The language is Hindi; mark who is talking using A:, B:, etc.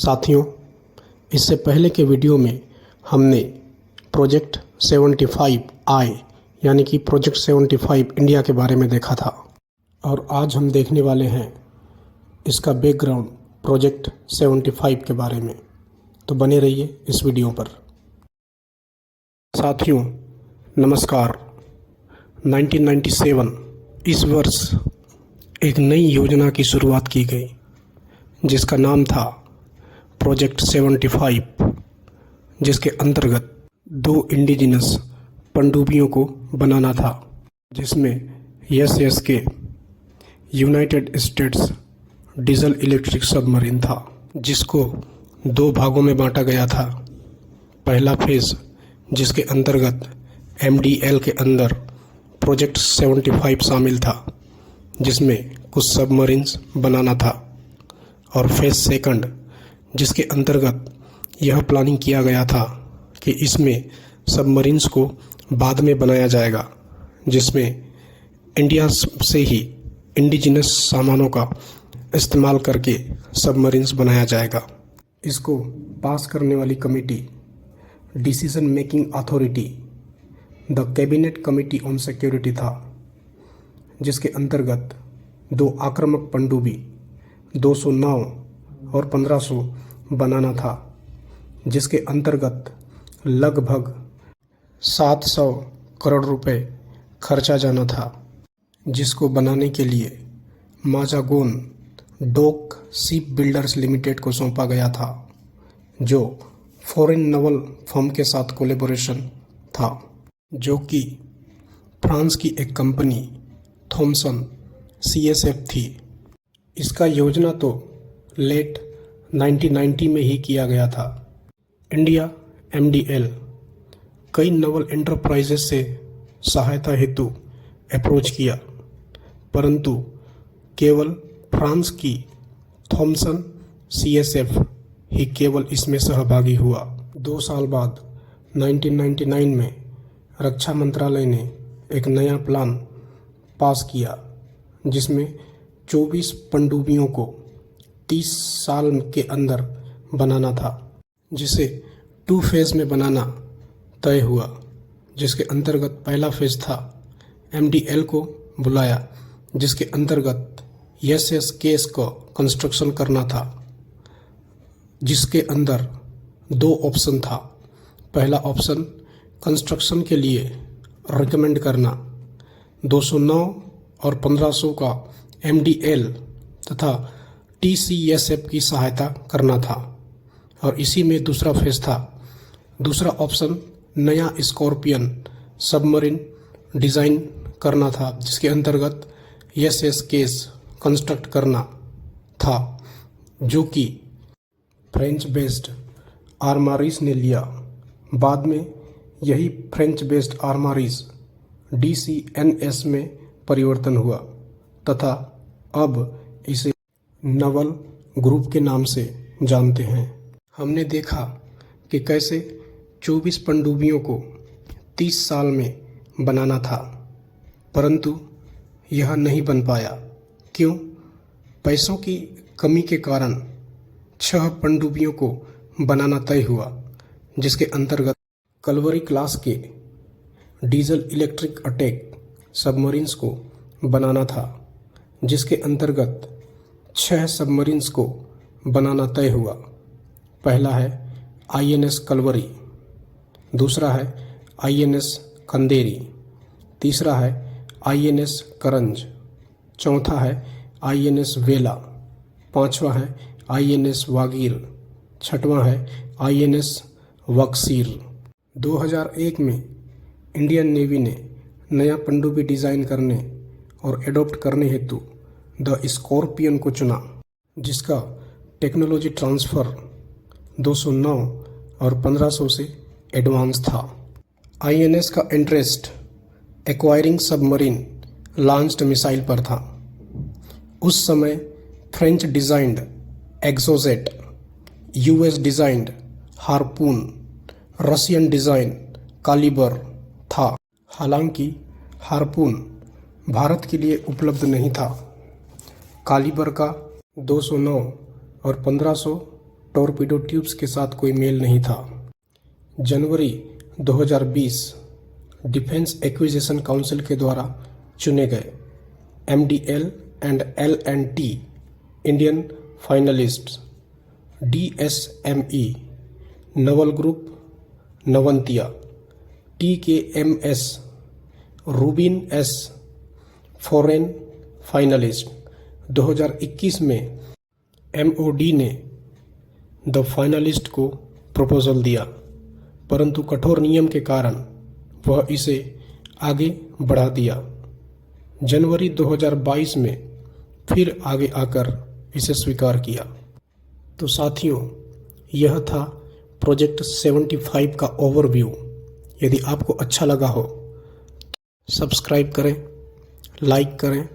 A: साथियों, इससे पहले के वीडियो में हमने प्रोजेक्ट 75I यानी कि प्रोजेक्ट 75 इंडिया के बारे में देखा था और आज हम देखने वाले हैं इसका बैकग्राउंड प्रोजेक्ट 75 के बारे में। तो बने रहिए इस वीडियो पर। साथियों नमस्कार। 1997 इस वर्ष एक नई योजना की शुरुआत की गई जिसका नाम था प्रोजेक्ट 75, जिसके अंतर्गत 2 इंडिजिनस पनडुब्बियों को बनाना था, जिसमें SSK United states diesel electric submarine था, जिसको 2 भागों में बांटा गया था। पहला फेज जिसके अंतर्गत MDL के अंदर प्रोजेक्ट 75 शामिल था, जिसमें कुछ सबमरीन्स बनाना था, और फेज सेकंड जिसके अंतर्गत यह प्लानिंग किया गया था कि इसमें सबमरीन्स को बाद में बनाया जाएगा, जिसमें इंडिया से ही इंडिजिनस सामानों का इस्तेमाल करके सबमरीन्स बनाया जाएगा। इसको पास करने वाली committee decision making authority the cabinet committee on security था, जिसके अंतर्गत 2 आक्रामक पनडुब्बी 209 और 1500 बनाना था, जिसके अंतर्गत लगभग 700 करोड़ रुपए खर्चा जाना था, जिसको बनाने के लिए माजागोन डॉक शिप बिल्डर्स लिमिटेड को सौंपा गया था, जो फॉरेन नवल फर्म के साथ कोलैबोरेशन था, जो कि फ्रांस की एक कंपनी थॉमसन CSF थी। इसका योजना तो लेट 1990 में ही किया गया था। इंडिया MDL कई नवल एंटरप्राइजेस से सहायता हेतु अप्रोच किया, परंतु केवल फ्रांस की थॉमसन CSF ही केवल इसमें सहभागी हुआ। 2 साल बाद 1999 में रक्षा मंत्रालय ने एक नया प्लान पास किया, जिसमें 24 पनडुब्बियों को 30 साल के अंदर बनाना था, जिसे 2 फेज में बनाना तय हुआ, जिसके अंतर्गत पहला फेज था MDL को बुलाया, जिसके अंतर्गत SSK को कंस्ट्रक्शन करना था, जिसके अंदर 2 ऑप्शन था। पहला ऑप्शन कंस्ट्रक्शन के लिए रिकमेंड करना 209 और 1500 का MDL तथा TCSF की सहायता करना था, और इसी में दूसरा फेज था। दूसरा ऑप्शन नया स्कॉर्पियन सबमरीन डिज़ाइन करना था, जिसके अंतर्गत SSK कंस्ट्रक्ट करना था, जो कि फ्रेंच बेस्ड आर्मरीज ने लिया। बाद में यही फ्रेंच बेस्ड आर्मरीज DCNS में परिवर्तन हुआ तथा अब इसे नवल ग्रुप के नाम से जानते हैं। हमने देखा कि कैसे 24 पनडुब्बियों को 30 साल में बनाना था, परंतु यह नहीं बन पाया। क्यों? पैसों की कमी के कारण 6 पनडुब्बियों को बनाना तय हुआ, जिसके अंतर्गत कलवरी क्लास के डीजल इलेक्ट्रिक अटैक सबमरीन्स को बनाना था, जिसके अंतर्गत 6 सबमरीन्स को बनाना तय हुआ। पहला है INS कलवरी, दूसरा है INS कंदेरी, तीसरा है INS करंज, चौथा है INS वेला, पांचवा है INS वागीर, छठवां है INS वक्सीर। 2001 में इंडियन नेवी ने नया पनडुब्बी डिज़ाइन करने और एडॉप्ट करने हेतु द स्कॉर्पियन को चुना, जिसका टेक्नोलॉजी ट्रांसफ़र 209 और 1500 से एडवांस था। INS का interest acquiring submarine launched missile पर था। उस समय French designed Exocet, US designed Harpoon, Russian design Kalibr था। हालांकि हार्पून भारत के लिए उपलब्ध नहीं था। कालिबर का 209 और 1500 टॉर्पीडो ट्यूब्स के साथ कोई मेल नहीं था। जनवरी 2020 डिफेंस एक्विजिशन काउंसिल के द्वारा चुने गए MDL and L&T Indian finalists DSME naval group Navantia TKMS Rubin S foreign finalist 2021 में MOD ने द फाइनलिस्ट को प्रपोजल दिया, परंतु कठोर नियम के कारण वह इसे आगे बढ़ा दिया। जनवरी 2022 में फिर आगे आकर इसे स्वीकार किया। तो साथियों, यह था प्रोजेक्ट 75 का ओवरव्यू। यदि आपको अच्छा लगा हो, सब्सक्राइब करें, लाइक करें